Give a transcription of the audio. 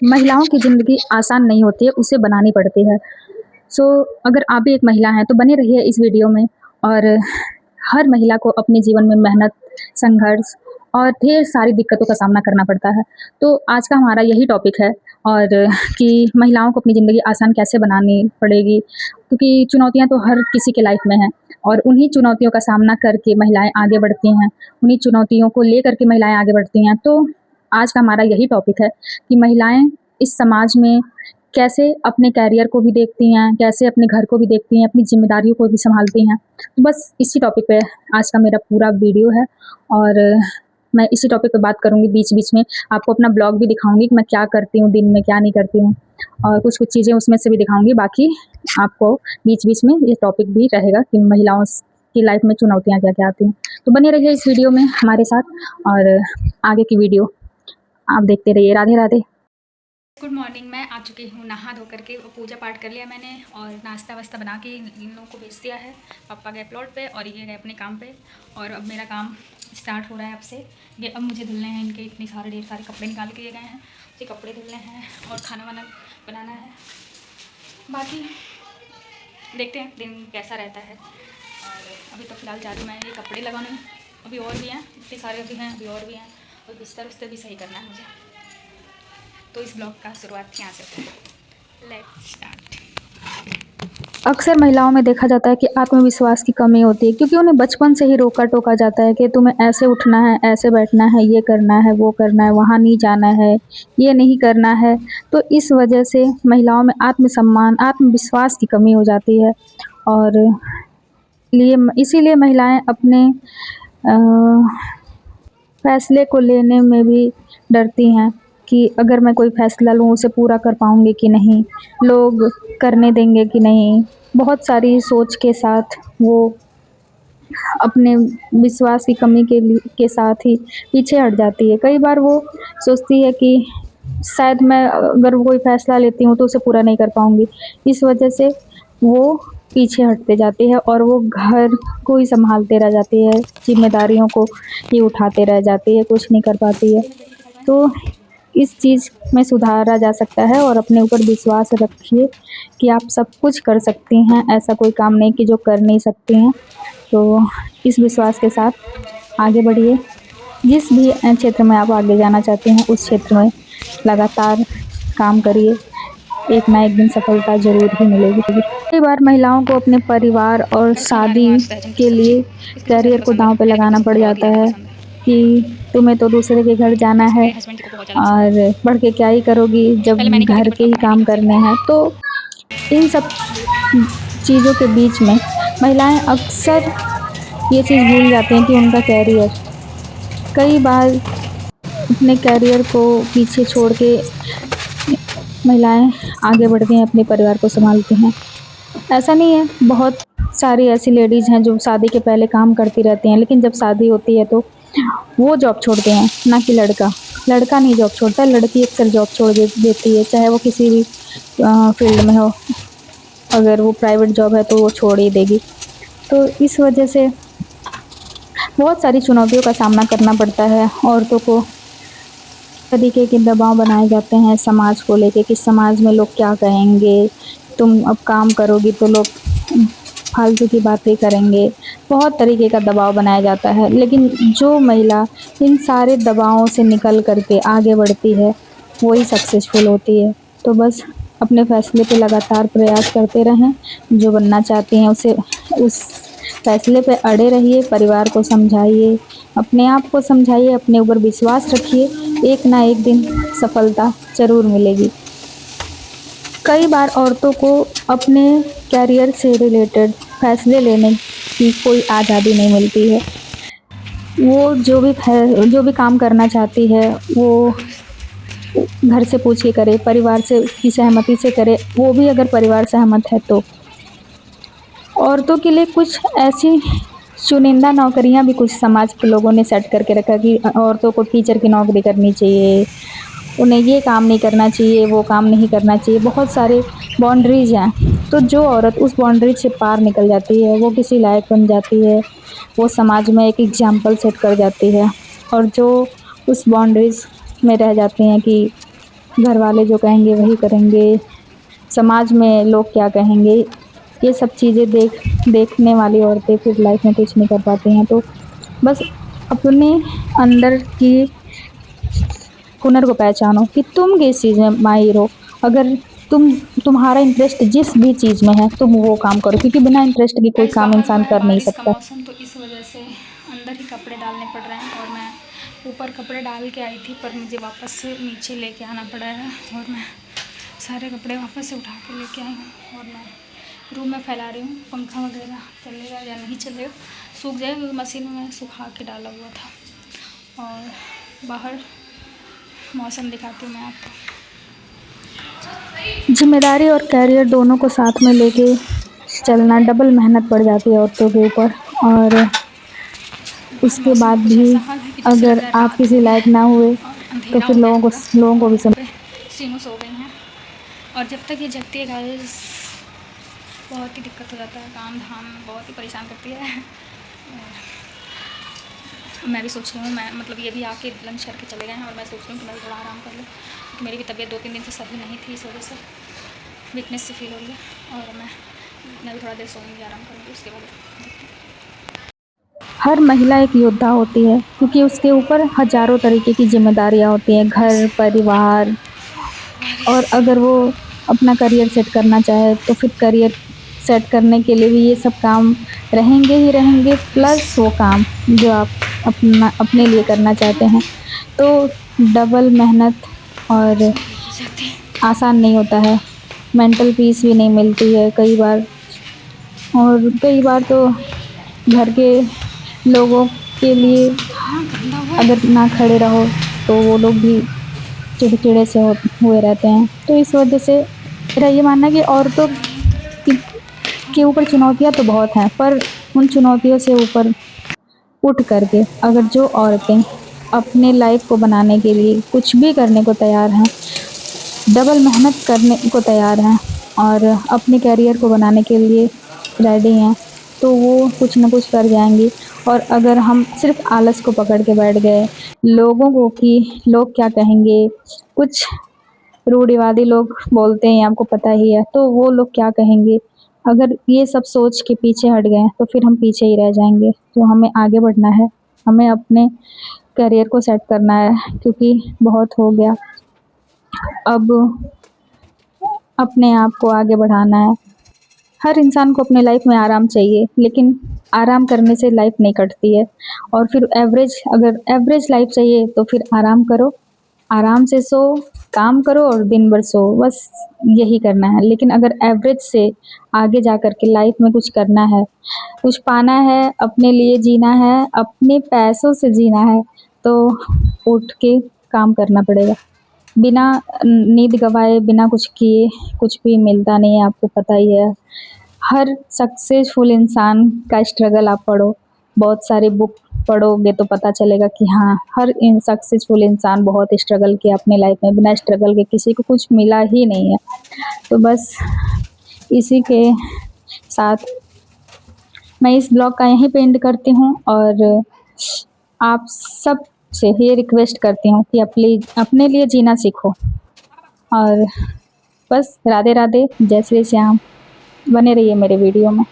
महिलाओं की ज़िंदगी आसान नहीं होती है, उसे बनानी पड़ती है। सो अगर आप भी एक महिला हैं, तो बने रहिए इस वीडियो में। और हर महिला को अपने जीवन में मेहनत, संघर्ष और ढेर सारी दिक्कतों का सामना करना पड़ता है। तो आज का हमारा यही टॉपिक है। और कि महिलाओं को अपनी ज़िंदगी आसान कैसे बनानी पड़ेगी, क्योंकि चुनौतियाँ तो हर किसी के लाइफ में हैं। और उन्हीं चुनौतियों का सामना करके महिलाएँ आगे बढ़ती हैं, उन्हीं चुनौतियों को लेकर के महिलाएँ आगे बढ़ती हैं। तो आज का हमारा यही टॉपिक है कि महिलाएँ इस समाज में कैसे अपने करियर को भी देखती हैं, कैसे अपने घर को भी देखती हैं, अपनी ज़िम्मेदारियों को भी सँभालती हैं। तो बस इसी टॉपिक पे आज का मेरा पूरा वीडियो है। और मैं इसी टॉपिक पे बात करूँगी बीच-बीच में। आपको अपना ब्लॉग भी दिखाऊँगी कि मैं क्या करती हूँ, दिन में क्या नहीं करती हूँ, और कुछ-कुछ चीज़ें उसमें से भी दिखाऊँगी। बाकी आपको बीच-बीच में ये टॉपिक भी रहेगा कि महिलाओं की लाइफ़ में चुनौतियाँ क्या-क्या आती हैं। तो बने रहिए इस वीडियो में हमारे साथ, और आगे की वीडियो आप देखते रहिए। राधे राधे। Good morning. मैं आ चुकी हूँ नहा धो करके, पूजा पाठ कर लिया मैंने और नाश्ता वास्ता बना के इन लोगों को भेज दिया है। पापा गए प्लॉट पे और ये गए अपने काम पे, और अब मेरा काम स्टार्ट हो रहा है अब से। ये अब मुझे धुलने हैं, इनके इतने सारे ढेर सारे कपड़े निकाल के ये गए हैं, मुझे कपड़े धुलने हैं और खाना वाना बनाना है। बाकी देखते हैं दिन कैसा रहता है। और अभी तो फ़िलहाल जा रही हूँ मैं ये कपड़े लगाने, अभी और भी हैं, इतने सारे अभी हैं, अभी और भी हैं, और बिस्तर उस्तर भी सही करना है मुझे। तो इस ब्लॉग का शुरुआत यहाँ से होता है। Let's start. अक्सर महिलाओं में देखा जाता है कि आत्मविश्वास की कमी होती है, क्योंकि उन्हें बचपन से ही रोका टोका जाता है कि तुम्हें ऐसे उठना है, ऐसे बैठना है, ये करना है, वो करना है, वहाँ नहीं जाना है, ये नहीं करना है। तो इस वजह से महिलाओं में आत्मसम्मान, आत्मविश्वास की कमी हो जाती है। और इसीलिए महिलाएं अपने फैसले को लेने में भी डरती हैं कि अगर मैं कोई फ़ैसला लूँ उसे पूरा कर पाऊँगी कि नहीं, लोग करने देंगे कि नहीं। बहुत सारी सोच के साथ वो अपने विश्वास की कमी के साथ ही पीछे हट जाती है। कई बार वो सोचती है कि शायद मैं अगर कोई फ़ैसला लेती हूँ तो उसे पूरा नहीं कर पाऊँगी। इस वजह से वो पीछे हटते जाती है और वो घर को ही सँभालते रह जाती है, ज़िम्मेदारियों को ही उठाते रह जाती है, कुछ नहीं कर पाती है। तो इस चीज़ में सुधारा जा सकता है, और अपने ऊपर विश्वास रखिए कि आप सब कुछ कर सकती हैं, ऐसा कोई काम नहीं कि जो कर नहीं सकती हैं। तो इस विश्वास के साथ आगे बढ़िए। जिस भी क्षेत्र में आप आगे जाना चाहते हैं, उस क्षेत्र में लगातार काम करिए, एक ना एक दिन सफलता ज़रूर ही मिलेगी। कई बार महिलाओं को अपने परिवार और शादी के लिए करियर को दाँव पे लगाना पड़ जाता है कि तुम्हें तो दूसरे के घर जाना है, मेरे हस्बैंड को बहुत ज़्यादा अच्छा और लगता बढ़ के क्या ही करोगी जब पहले मैंने करी थी घर बट के ही पापा ने काम नहीं किया। करने हैं। तो इन सब चीज़ों के बीच में महिलाएं अक्सर ये चीज़ भूल जाती हैं कि उनका करियर, कई बार अपने करियर को पीछे छोड़ के महिलाएं आगे बढ़ती हैं, अपने परिवार को संभालती हैं। ऐसा नहीं है, बहुत सारी ऐसी लेडीज़ हैं जो शादी के पहले काम करती रहती हैं, लेकिन जब शादी होती है तो वो जॉब छोड़ते हैं, ना कि लड़का। लड़का नहीं जॉब छोड़ता, लड़की अक्सर जॉब छोड़ देती है, चाहे वो किसी भी फील्ड में हो। अगर वो प्राइवेट जॉब है तो वो छोड़ ही देगी। तो इस वजह से बहुत सारी चुनौतियों का सामना करना पड़ता है औरतों को। तरीके के दबाव बनाए जाते हैं समाज को लेके कि समाज में लोग क्या कहेंगे, तुम अब काम करोगी तो लोग फालतू की बातें करेंगे। बहुत तरीके का दबाव बनाया जाता है, लेकिन जो महिला इन सारे दबावों से निकल कर के आगे बढ़ती है, वही सक्सेसफुल होती है। तो बस अपने फ़ैसले पे लगातार प्रयास करते रहें, जो बनना चाहती हैं उसे उस फ़ैसले पे अड़े रहिए, परिवार को समझाइए, अपने आप को समझाइए, अपने ऊपर विश्वास रखिए, एक ना एक दिन सफलता ज़रूर मिलेगी। कई बार औरतों को अपने करियर से रिलेटेड फ़ैसले लेने की कोई आज़ादी नहीं मिलती है। वो जो भी काम करना चाहती है, वो घर से पूछ के करे, परिवार से की सहमति से करे, वो भी अगर परिवार सहमत है तो। औरतों के लिए कुछ ऐसी चुनिंदा नौकरियां भी कुछ समाज के लोगों ने सेट करके रखा कि औरतों को टीचर की नौकरी करनी चाहिए, उन्हें ये काम नहीं करना चाहिए, वो काम नहीं करना चाहिए। बहुत सारे बाउंड्रीज हैं। तो जो औरत उस बाउंड्रीज से पार निकल जाती है, वो किसी लायक बन जाती है, वो समाज में एक एग्जाम्पल सेट कर जाती है। और जो उस बाउंड्रीज में रह जाती हैं कि घर वाले जो कहेंगे वही करेंगे, समाज में लोग क्या कहेंगे, ये सब चीज़ें देखने वाली औरतें फिर लाइफ में कुछ नहीं कर पाती हैं। तो बस अपने अंदर की हुनर को पहचानो कि तुम किस चीज़ में माहिर हो। अगर तुम्हारा इंटरेस्ट जिस भी चीज़ में है तुम वो काम करो, क्योंकि बिना इंटरेस्ट के कोई गाइस काम बाहर हो इंसान रहा है कर नहीं बारिश का सकता। मौसम, तो इस वजह से अंदर ही कपड़े डालने पड़ रहे हैं और मैं ऊपर कपड़े डाल के आई थी, पर मुझे वापस से नीचे लेके आना पड़ा है और मैं सारे कपड़े वापस से उठा के लेके आई हूँ और मैं रूम में फैला रही हूँ। पंखा वगैरह चलेगा या नहीं चलेगा, सूख जाएगा क्योंकि मशीन में सुखा के डाला हुआ था। और बाहर मौसम दिखाती हूँ मैं आपको। जिम्मेदारी और कैरियर दोनों को साथ में लेके चलना, डबल मेहनत पड़ जाती है औरतों के ऊपर। और बाहर उसके मौसम बाद कुछ भी ऐसा हाल है कि जैसे लग अगर रहा है आप रात हो किसी गई लायक ना हुए और तो अंधेरा फिर हो गया पूरा। लोगों को और भी यहाँ पे सीनू सो गई हैं और जब तक ये जगती है गाइस बहुत ही दिक्कत हो जाता है, काम धाम बहुत ही परेशान करती है। मैं भी सोच रही हूँ, मैं मतलब ये भी आके लंच करके चले गए हैं और मैं सोच रही हूँ कि मैं भी थोड़ा आराम कर लूँ, क्योंकि मेरी भी तबीयत 2-3 दिन से सही नहीं थी, इस वजह से वीकनेस से फील हो रही है और मैं भी थोड़ा देर सोऊंगी, आराम करूँगी, उसके बाद देखते हैं। हर महिला एक योद्धा होती है, क्योंकि उसके ऊपर हजारों तरीके की जिम्मेदारियां होती हैं, बारिश घर परिवार। बारिश और अगर वो अपना करियर सेट करना चाहे तो फिर करियर सेट करने के लिए भी ये सब काम रहेंगे ही रहेंगे, बारिश प्लस वो काम जो आप अपने लिए करना चाहते हैं। तो डबल मेहनत और इसमें लेके जाते हैं। आसान नहीं होता है, मेंटल पीस भी नहीं मिलती है कई बार। और कई बार तो घर के लोगों के लिए मौसम कहाँ गंदा हुआ है। अगर ना खड़े रहो तो वो लोग भी चिड़चिड़े से हुए रहते हैं। तो इस वजह से मेरा ये मानना है कि औरतों की के ऊपर चुनौतियाँ तो बहुत हैं, पर उन चुनौतियों से ऊपर उठ करके अगर जो औरतें अपने लाइफ को बनाने के लिए कुछ भी करने को तैयार हैं, डबल मेहनत करने को तैयार हैं और अपने करियर को बनाने के लिए रेडी हैं, तो वो कुछ न कुछ कर जाएँगी। और अगर हम सिर्फ़ आलस को पकड़ के बैठ गए, लोगों को कि लोग क्या कहेंगे, कुछ रूढ़िवादी लोग बोलते हैं आपको पता ही है, तो वो लोग क्या कहेंगे, अगर ये सब सोच के पीछे हट गए तो फिर हम पीछे ही रह जाएँगे। तो हमें आगे बढ़ना है, हमें अपने करियर को सेट करना है, क्योंकि बहुत हो गया, अब अपने आप को आगे बढ़ाना है। हर इंसान को अपने लाइफ में आराम चाहिए, लेकिन आराम करने से लाइफ नहीं कटती है। और फिर अगर एवरेज लाइफ चाहिए तो फिर आराम करो, आराम से सो, काम करो और दिन भर सो, बस यही करना है। लेकिन अगर एवरेज से आगे जा कर के लाइफ में कुछ करना है, कुछ पाना है, अपने लिए जीना है, अपने पैसों से जीना है, तो उठ के काम करना पड़ेगा। बिना नींद गँवाए, बिना कुछ किए कुछ भी मिलता नहीं है, आपको पता ही है। हर सक्सेसफुल इंसान का स्ट्रगल आप पढ़ो, बहुत सारी बुक पढ़ोगे तो पता चलेगा कि हाँ, हर सक्सेसफुल इंसान बहुत स्ट्रगल किया अपनी लाइफ में, बिना स्ट्रगल के किसी को कुछ मिला ही नहीं है। तो बस इसी के साथ मैं इस ब्लॉग का यहीं पे एंड करती हूँ और आप सब से ये रिक्वेस्ट करती हूँ कि अपने लिए जीना सीखो। और बस राधे राधे, जय श्री श्याम। बने रहिए मेरे वीडियो में।